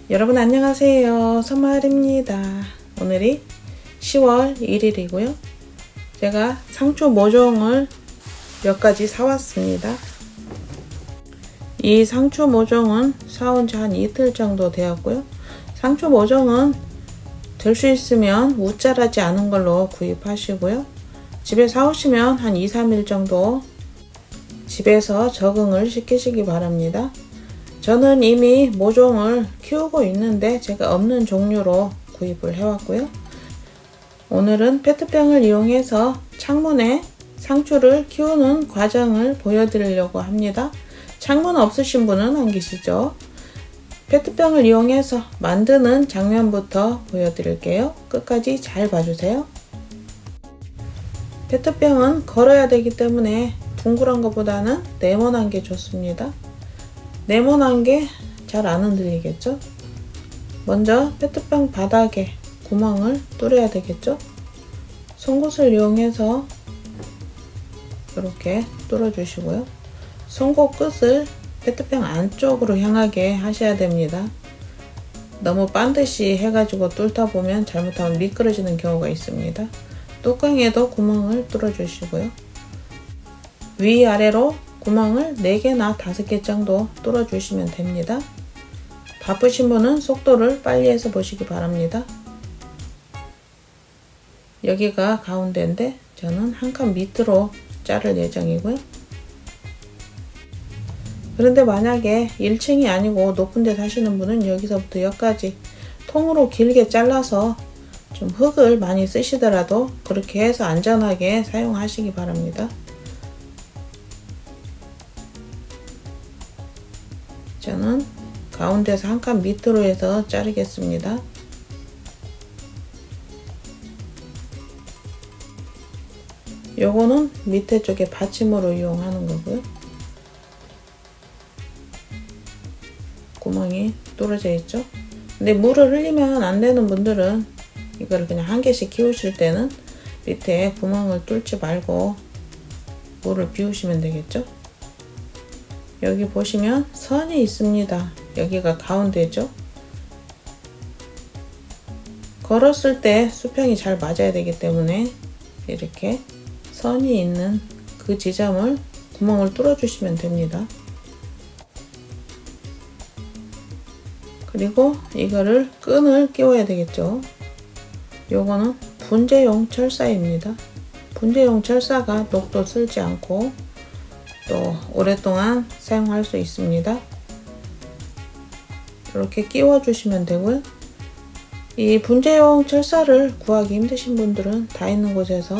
여러분 안녕하세요. 선마을입니다. 오늘이 10월 1일이고요. 제가 상추 모종을 몇 가지 사왔습니다. 이 상추 모종은 사온 지 한 이틀 정도 되었고요. 상추 모종은 될 수 있으면 우짜라지 않은 걸로 구입하시고요. 집에 사오시면 한 2-3일 정도 집에서 적응을 시키시기 바랍니다. 저는 이미 모종을 키우고 있는데 제가 없는 종류로 구입을 해왔고요. 오늘은 페트병을 이용해서 창문에 상추를 키우는 과정을 보여드리려고 합니다. 창문 없으신 분은 안 계시죠? 페트병을 이용해서 만드는 장면부터 보여드릴게요. 끝까지 잘 봐주세요. 페트병은 걸어야 되기 때문에 둥그런 것보다는 네모난 게 좋습니다. 네모난 게 잘 안 흔들리겠죠? 먼저 페트병 바닥에 구멍을 뚫어야 되겠죠? 송곳을 이용해서 이렇게 뚫어 주시고요. 송곳 끝을 페트병 안쪽으로 향하게 하셔야 됩니다. 너무 반드시 해가지고 뚫다 보면 잘못하면 미끄러지는 경우가 있습니다. 뚜껑에도 구멍을 뚫어 주시고요. 위아래로 구멍을 4개나 5개 정도 뚫어 주시면 됩니다. 바쁘신 분은 속도를 빨리 해서 보시기 바랍니다. 여기가 가운데인데 저는 한 칸 밑으로 자를 예정이고요. 그런데 만약에 1층이 아니고 높은 데 사시는 분은 여기서부터 여기까지 통으로 길게 잘라서 좀 흙을 많이 쓰시더라도 그렇게 해서 안전하게 사용하시기 바랍니다. 저는 가운데서 한 칸 밑으로 해서 자르겠습니다. 요거는 밑에 쪽에 받침으로 이용하는 거고요. 구멍이 뚫어져 있죠. 근데 물을 흘리면 안 되는 분들은 이거를 그냥 한 개씩 키우실 때는 밑에 구멍을 뚫지 말고 물을 비우시면 되겠죠. 여기 보시면 선이 있습니다. 여기가 가운데죠. 걸었을 때 수평이 잘 맞아야 되기 때문에 이렇게 선이 있는 그 지점을 구멍을 뚫어 주시면 됩니다. 그리고 이거를 끈을 끼워야 되겠죠. 요거는 분재용 철사입니다. 분재용 철사가 녹도 쓸지 않고 또 오랫동안 사용할 수 있습니다. 이렇게 끼워 주시면 되고요. 이 분재용 철사를 구하기 힘드신 분들은 다 있는 곳에서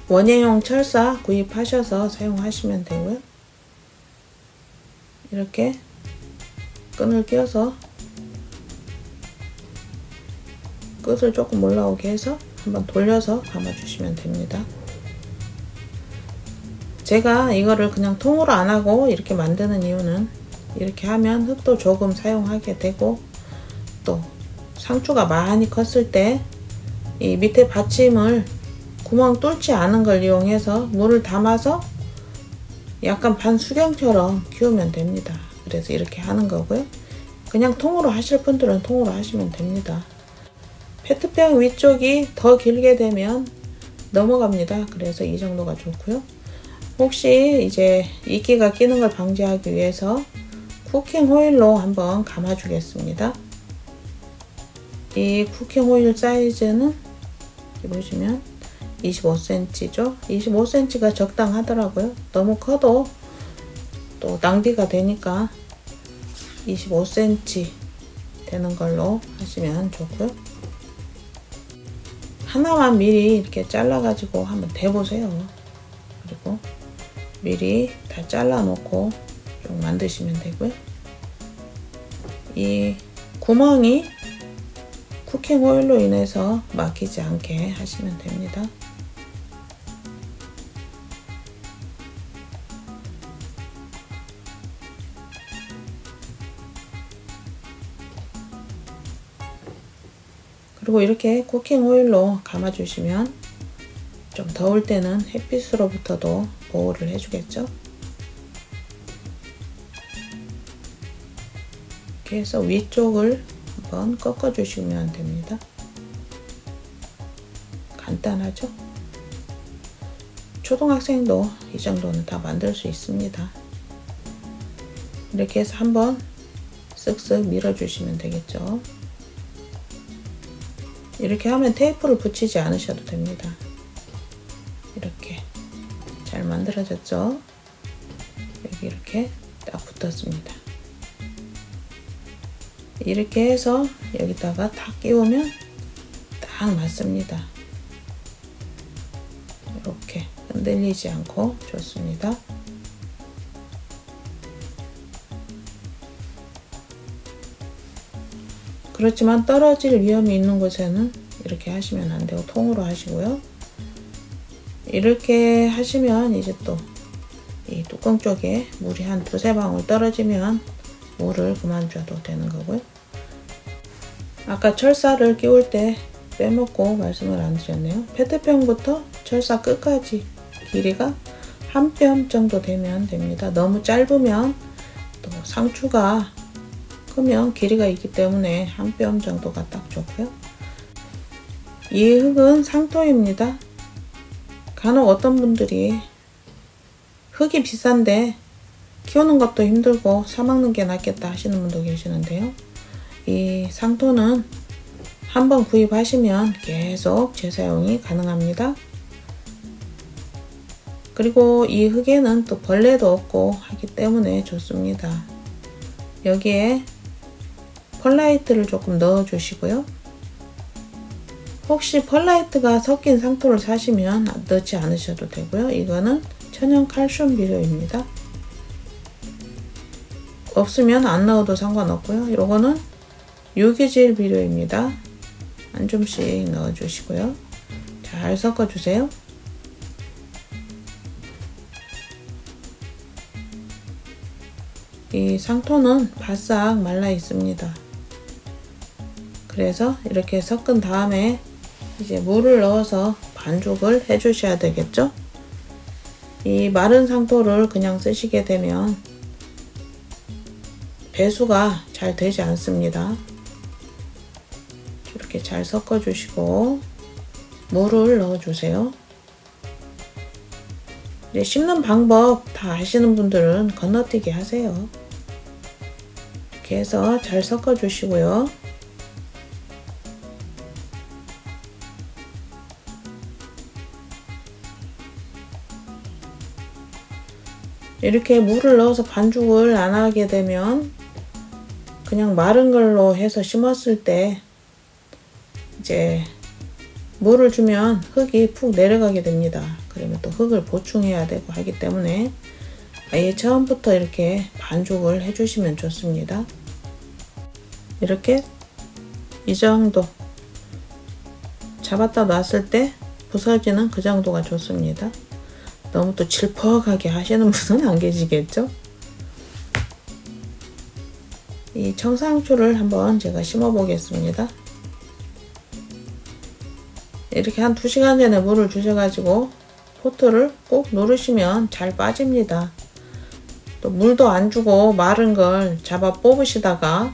원예용 철사 구입하셔서 사용하시면 되고요. 이렇게 끈을 끼워서 끝을 조금 올라오게 해서 한번 돌려서 감아 주시면 됩니다. 제가 이거를 그냥 통으로 안 하고 이렇게 만드는 이유는 이렇게 하면 흙도 조금 사용하게 되고 또 상추가 많이 컸을 때 이 밑에 받침을 구멍 뚫지 않은 걸 이용해서 물을 담아서 약간 반수경처럼 키우면 됩니다. 그래서 이렇게 하는 거고요. 그냥 통으로 하실 분들은 통으로 하시면 됩니다. 페트병 위쪽이 더 길게 되면 넘어갑니다. 그래서 이 정도가 좋고요. 혹시 이제 이끼가 끼는 걸 방지하기 위해서 쿠킹 호일로 한번 감아 주겠습니다. 이 쿠킹 호일 사이즈는 보시면 25cm죠. 25cm가 적당하더라고요. 너무 커도 또 낭비가 되니까 25cm 되는 걸로 하시면 좋고요. 하나만 미리 이렇게 잘라 가지고 한번 대보세요. 그리고 미리 다 잘라 놓고 좀 만드시면 되고요. 이 구멍이 쿠킹 호일로 인해서 막히지 않게 하시면 됩니다. 그리고 이렇게 쿠킹 오일로 감아 주시면 좀 더울 때는 햇빛으로부터도 보호를 해주겠죠. 이렇게 해서 위쪽을 한번 꺾어 주시면 됩니다. 간단하죠? 초등학생도 이 정도는 다 만들 수 있습니다. 이렇게 해서 한번 쓱쓱 밀어 주시면 되겠죠. 이렇게 하면 테이프를 붙이지 않으셔도 됩니다. 이렇게 잘 만들어졌죠? 여기 이렇게 딱 붙었습니다. 이렇게 해서 여기다가 탁 끼우면 딱 맞습니다. 이렇게 흔들리지 않고 좋습니다. 그렇지만 떨어질 위험이 있는 곳에는 이렇게 하시면 안 되고 통으로 하시고요. 이렇게 하시면 이제 또 이 뚜껑 쪽에 물이 한 두세 방울 떨어지면 물을 그만 줘도 되는 거고요. 아까 철사를 끼울 때 빼먹고 말씀을 안 드렸네요. 페트병부터 철사 끝까지 길이가 한 뼘 정도 되면 됩니다. 너무 짧으면 또 상추가 크면 길이가 있기 때문에 한 뼘 정도가 딱 좋고요. 이 흙은 상토입니다. 간혹 어떤 분들이 흙이 비싼데 키우는 것도 힘들고 사먹는 게 낫겠다 하시는 분도 계시는데요. 이 상토는 한번 구입하시면 계속 재사용이 가능합니다. 그리고 이 흙에는 또 벌레도 없고 하기 때문에 좋습니다. 여기에 펄라이트를 조금 넣어 주시고요. 혹시 펄라이트가 섞인 상토를 사시면 넣지 않으셔도 되고요. 이거는 천연 칼슘 비료입니다. 없으면 안 넣어도 상관없고요. 요거는 유기질 비료입니다. 한 줌씩 넣어 주시고요. 잘 섞어 주세요. 이 상토는 바싹 말라 있습니다. 그래서 이렇게 섞은 다음에 이제 물을 넣어서 반죽을 해 주셔야 되겠죠. 이 마른 상토를 그냥 쓰시게 되면 배수가 잘 되지 않습니다. 이렇게 잘 섞어 주시고 물을 넣어 주세요. 이제 씹는 방법 다 아시는 분들은 건너뛰기 하세요. 이렇게 해서 잘 섞어 주시고요. 이렇게 물을 넣어서 반죽을 안 하게 되면 그냥 마른 걸로 해서 심었을 때 이제 물을 주면 흙이 푹 내려가게 됩니다. 그러면 또 흙을 보충해야 되고 하기 때문에 아예 처음부터 이렇게 반죽을 해주시면 좋습니다. 이렇게 이 정도 잡았다 놨을 때 부서지는 그 정도가 좋습니다. 너무 또 질퍽하게 하시는 분은 안 계시겠죠? 이 청상추를 한번 제가 심어 보겠습니다. 이렇게 한 2시간 전에 물을 주셔가지고 포트를 꼭 누르시면 잘 빠집니다. 또 물도 안 주고 마른 걸 잡아 뽑으시다가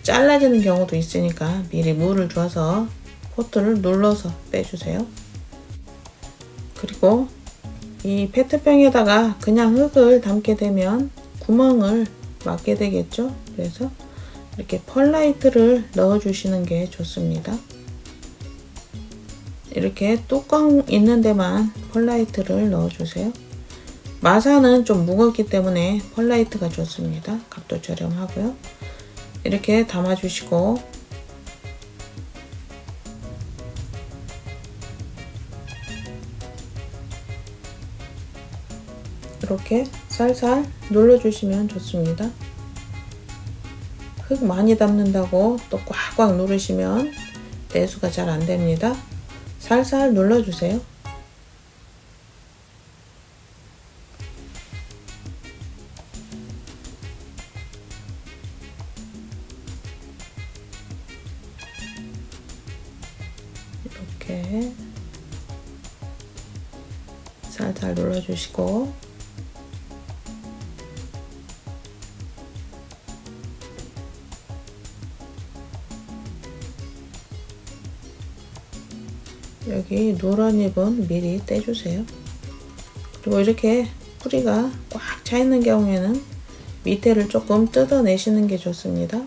잘라지는 경우도 있으니까 미리 물을 줘서 포트를 눌러서 빼주세요. 그리고 이 페트병에다가 그냥 흙을 담게 되면 구멍을 막게 되겠죠. 그래서 이렇게 펄라이트를 넣어 주시는 게 좋습니다. 이렇게 뚜껑 있는 데만 펄라이트를 넣어 주세요. 마사는 좀 무겁기 때문에 펄라이트가 좋습니다. 값도 저렴하고요. 이렇게 담아 주시고 이렇게 살살 눌러주시면 좋습니다. 흙 많이 담는다고 또 꽉꽉 누르시면 내수가 잘 안됩니다. 살살 눌러주세요. 이렇게 살살 눌러주시고 여기 누런 잎은 미리 떼주세요. 그리고 이렇게 뿌리가 꽉 차 있는 경우에는 밑에를 조금 뜯어내시는 게 좋습니다.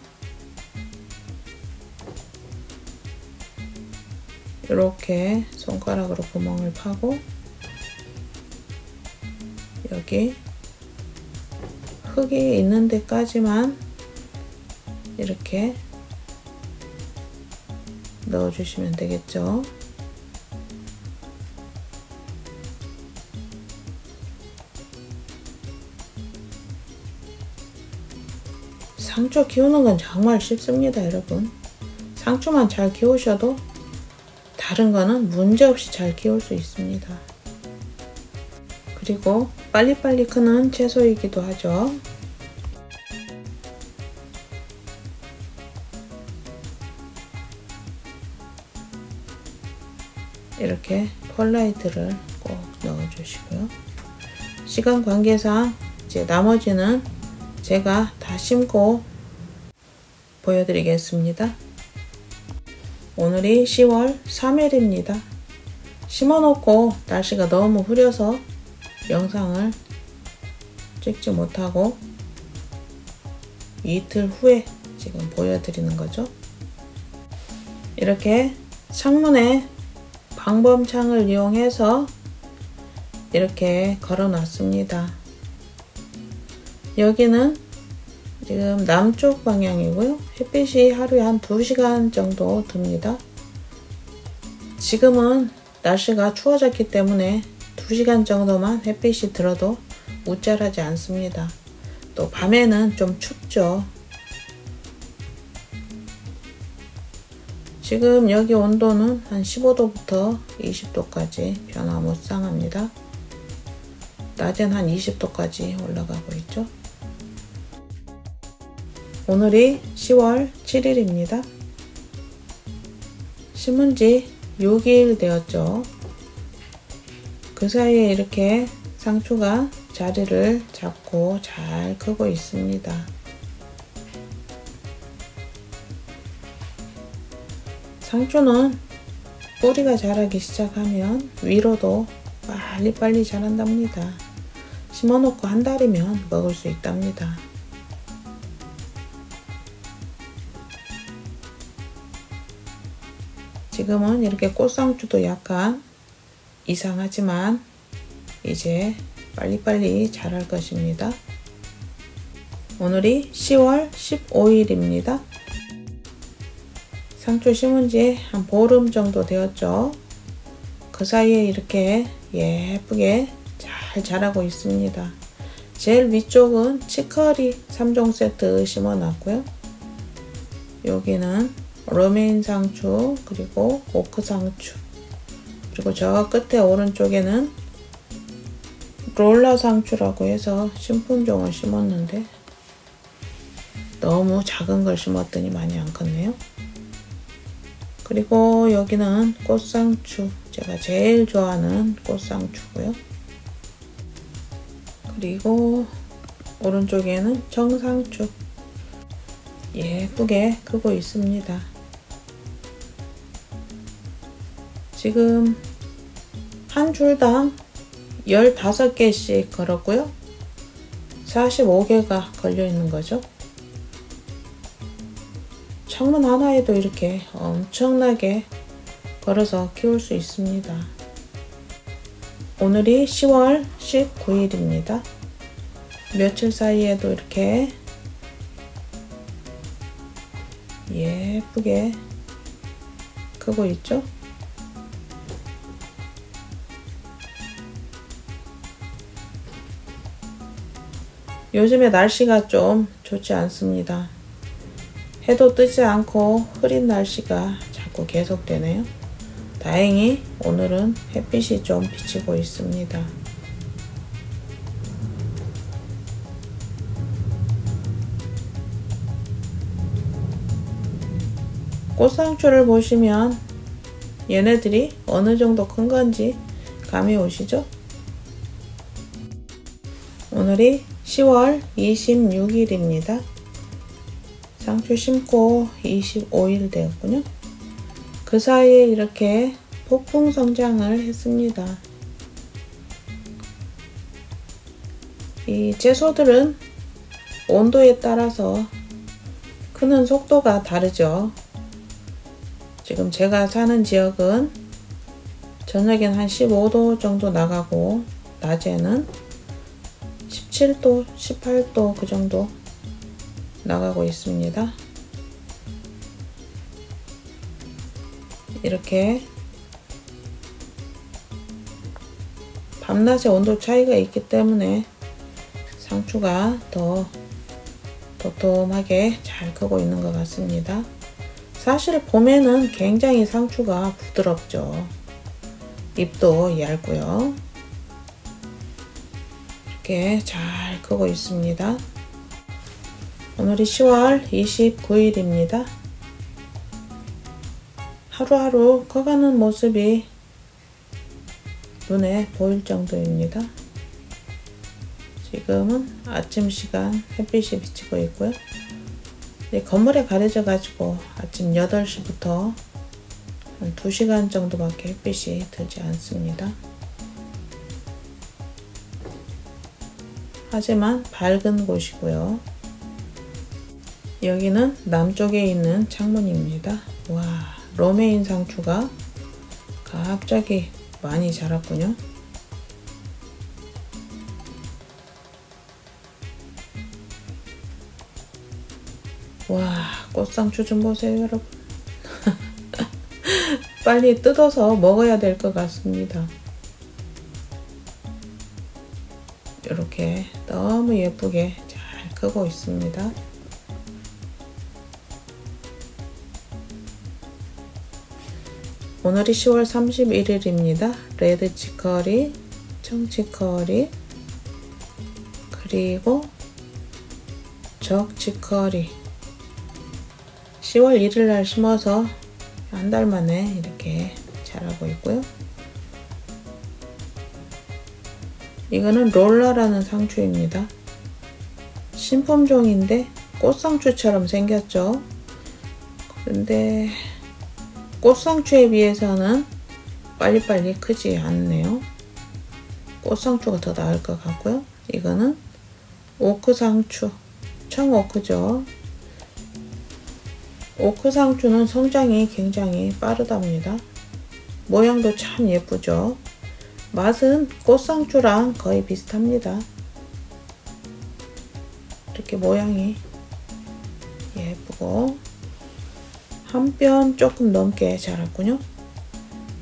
이렇게 손가락으로 구멍을 파고 여기 흙이 있는 데까지만 이렇게 넣어주시면 되겠죠. 상추 키우는 건 정말 쉽습니다, 여러분. 상추만 잘 키우셔도 다른 거는 문제없이 잘 키울 수 있습니다. 그리고 빨리빨리 크는 채소이기도 하죠. 이렇게 펄라이트를 꼭 넣어주시고요. 시간 관계상 이제 나머지는 제가 다 심고 보여드리겠습니다. 오늘이 10월 3일입니다. 심어놓고 날씨가 너무 흐려서 영상을 찍지 못하고 이틀 후에 지금 보여드리는 거죠. 이렇게 창문에 방범창을 이용해서 이렇게 걸어 놨습니다. 여기는 지금 남쪽 방향이고요. 햇빛이 하루에 한 2시간 정도 듭니다. 지금은 날씨가 추워졌기 때문에 2시간 정도만 햇빛이 들어도 우쭐하지 않습니다. 또 밤에는 좀 춥죠. 지금 여기 온도는 한 15도부터 20도까지 변화무쌍합니다. 낮엔 한 20도까지 올라가고 있죠. 오늘이 10월 7일입니다. 심은 지 6일 되었죠. 그 사이에 이렇게 상추가 자리를 잡고 잘 크고 있습니다. 상추는 뿌리가 자라기 시작하면 위로도 빨리빨리 자란답니다. 심어놓고 한 달이면 먹을 수 있답니다. 지금은 이렇게 꽃상추도 약간 이상하지만 이제 빨리빨리 자랄 것입니다. 오늘이 10월 15일입니다. 상추 심은 지 한 보름 정도 되었죠. 그 사이에 이렇게 예쁘게 잘 자라고 있습니다. 제일 위쪽은 치커리 3종 세트 심어 놨고요. 여기는 로메인 상추, 그리고 오크 상추, 그리고 저 끝에 오른쪽에는 롤라 상추라고 해서 신품종을 심었는데 너무 작은 걸 심었더니 많이 안 컸네요. 그리고 여기는 꽃상추, 제가 제일 좋아하는 꽃상추고요. 그리고 오른쪽에는 정상추 예쁘게 크고 있습니다. 지금 한 줄당 15개씩 걸었고요. 45개가 걸려 있는 거죠. 창문 하나에도 이렇게 엄청나게 걸어서 키울 수 있습니다. 오늘이 10월 19일입니다. 며칠 사이에도 이렇게 예쁘게 크고 있죠. 요즘에 날씨가 좀 좋지 않습니다. 해도 뜨지 않고 흐린 날씨가 자꾸 계속되네요. 다행히 오늘은 햇빛이 좀 비치고 있습니다. 꽃상추를 보시면 얘네들이 어느 정도 큰 건지 감이 오시죠? 오늘이 10월 26일입니다. 상추 심고 25일 되었군요. 그 사이에 이렇게 폭풍 성장을 했습니다. 이 채소들은 온도에 따라서 크는 속도가 다르죠. 지금 제가 사는 지역은 저녁엔 한 15도 정도 나가고 낮에는 17도, 18도 그 정도 나가고 있습니다. 이렇게 밤낮의 온도 차이가 있기 때문에 상추가 더 도톰하게 잘 크고 있는 것 같습니다. 사실 봄에는 굉장히 상추가 부드럽죠. 잎도 얇고요. 이렇게 잘 크고 있습니다. 오늘이 10월 29일입니다. 하루하루 커가는 모습이 눈에 보일 정도입니다. 지금은 아침 시간 햇빛이 비치고 있고요. 건물에 가려져 가지고 아침 8시부터 한 2시간 정도밖에 햇빛이 들지 않습니다. 하지만 밝은 곳이고요. 여기는 남쪽에 있는 창문입니다. 와, 로메인 상추가 갑자기 많이 자랐군요. 와, 꽃상추 좀 보세요, 여러분. 빨리 뜯어서 먹어야 될 것 같습니다. 이렇게 너무 예쁘게 잘 크고 있습니다. 오늘이 10월 31일입니다. 레드 치커리, 청치커리, 그리고 적치커리 10월 1일 날 심어서 한 달 만에 이렇게 자라고 있고요. 이거는 롤라라는 상추입니다. 신품종인데 꽃상추처럼 생겼죠. 그런데 꽃상추에 비해서는 빨리빨리 크지 않네요. 꽃상추가 더 나을 것 같고요. 이거는 오크상추, 청오크죠. 오크상추는 성장이 굉장히 빠르답니다. 모양도 참 예쁘죠. 맛은 꽃상추랑 거의 비슷합니다. 이렇게 모양이 예쁘고 한 뼘 조금 넘게 자랐군요.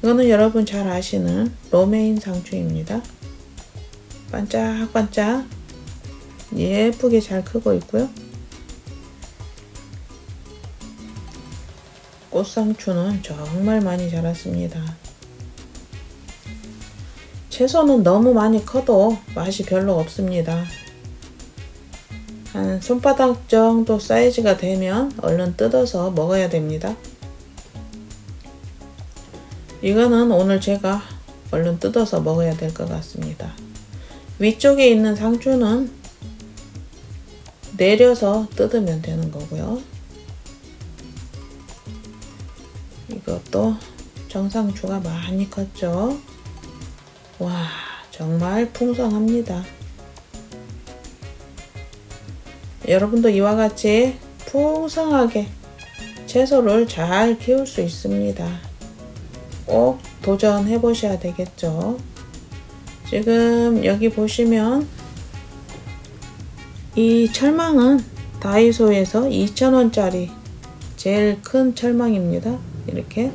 이거는 여러분 잘 아시는 로메인 상추입니다. 반짝반짝 예쁘게 잘 크고 있고요. 꽃상추는 정말 많이 자랐습니다. 채소는 너무 많이 커도 맛이 별로 없습니다. 한 손바닥 정도 사이즈가 되면 얼른 뜯어서 먹어야 됩니다. 이거는 오늘 제가 얼른 뜯어서 먹어야 될 것 같습니다. 위쪽에 있는 상추는 내려서 뜯으면 되는 거고요. 이것도 정상추가 많이 컸죠. 와, 정말 풍성합니다. 여러분도 이와 같이 풍성하게 채소를 잘 키울 수 있습니다. 꼭 도전해 보셔야 되겠죠. 지금 여기 보시면 이 철망은 다이소에서 2,000원짜리 제일 큰 철망입니다. 이렇게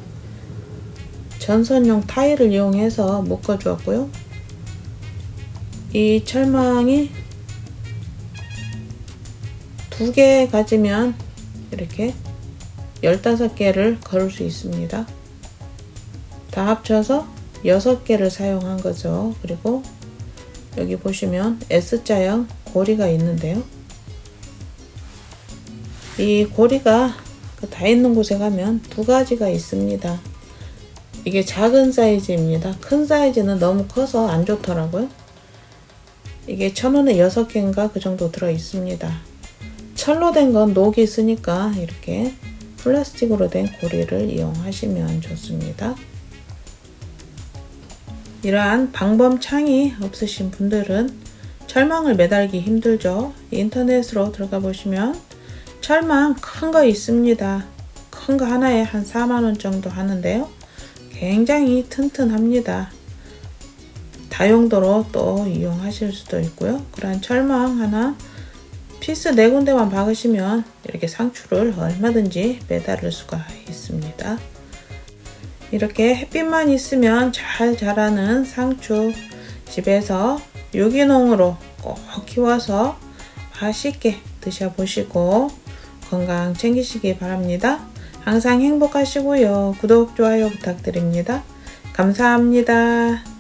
전선용 타일을 이용해서 묶어 주었고요. 이 철망이 2개 가지면 이렇게 15개를 걸을 수 있습니다. 다 합쳐서 6개를 사용한 거죠. 그리고 여기 보시면 S자형 고리가 있는데요. 이 고리가 다 있는 곳에 가면 2가지가 있습니다. 이게 작은 사이즈입니다. 큰 사이즈는 너무 커서 안 좋더라고요. 이게 1,000원에 6개인가 그 정도 들어 있습니다. 철로 된 건 녹이 있으니까 이렇게 플라스틱으로 된 고리를 이용하시면 좋습니다. 이러한 방범창이 없으신 분들은 철망을 매달기 힘들죠. 인터넷으로 들어가 보시면 철망 큰 거 있습니다. 큰 거 하나에 한 4만원 정도 하는데요. 굉장히 튼튼합니다. 다용도로 또 이용하실 수도 있고요. 그런 철망 하나 피스 4군데만 박으시면 이렇게 상추를 얼마든지 매달을 수가 있습니다. 이렇게 햇빛만 있으면 잘 자라는 상추 집에서 유기농으로 꼭 키워서 맛있게 드셔보시고 건강 챙기시기 바랍니다. 항상 행복하시고요. 구독, 좋아요 부탁드립니다. 감사합니다.